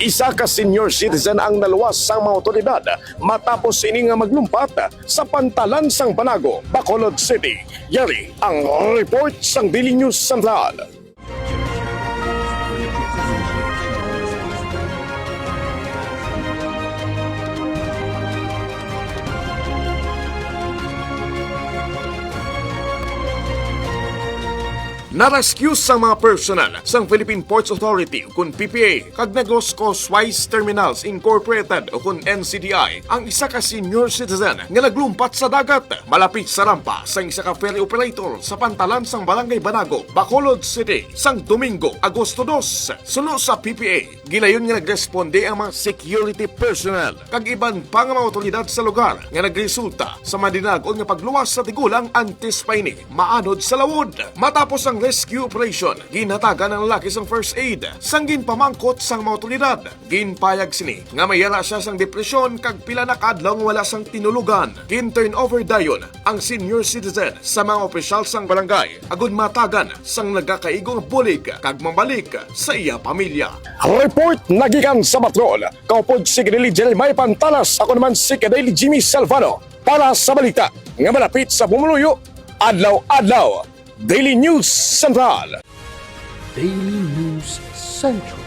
Isa ka senior citizen ang naluwas sa mga otoridad matapos ini nga maglumpat sa pantalan sang Banago, Bacolod City. Yari ang report sang Daily News Central. Na-rescue sa mga personal sang Philippine Ports Authority kun PPA kag Negros Coastwise Terminals Incorporated o kun NCDI ang isa ka senior citizen nga naglumpat sa dagat malapit sa rampa sang isa ka ferry operator sa pantalan sang Barangay Banago, Bacolod City sang Domingo, Agosto 2. Suno sa PPA, gilayon nga nagresponde ang mga security personnel kag iban pa nga mga otoridad sa lugar nga nagresulta sa madinagod nga pagluwas sa tigulang antes pa ini maanod sa lawod. Matapos ang rescue operation, ginhatagan ng lalaki sang first aid sang ginpamangkot sang mga otoridad. Ginpayag sini nga mayara siya sang depresyon kag pila na kadlaw nga wala sang tinulugan. Gin-turn over dayon ang senior citizen sa mga opisyal sang barangay agud matagan sang nagkakaigong bulig kag mabalik sa iya pamilya. Report nagikan sa Patrol. Kaupod si Kadeli Jeremiah Pantalas, ako naman si Kadeli Jimmy Salvano para sa balita nga malapit sa bumuluyo adlaw-adlaw. Daily News Central. Daily News Central.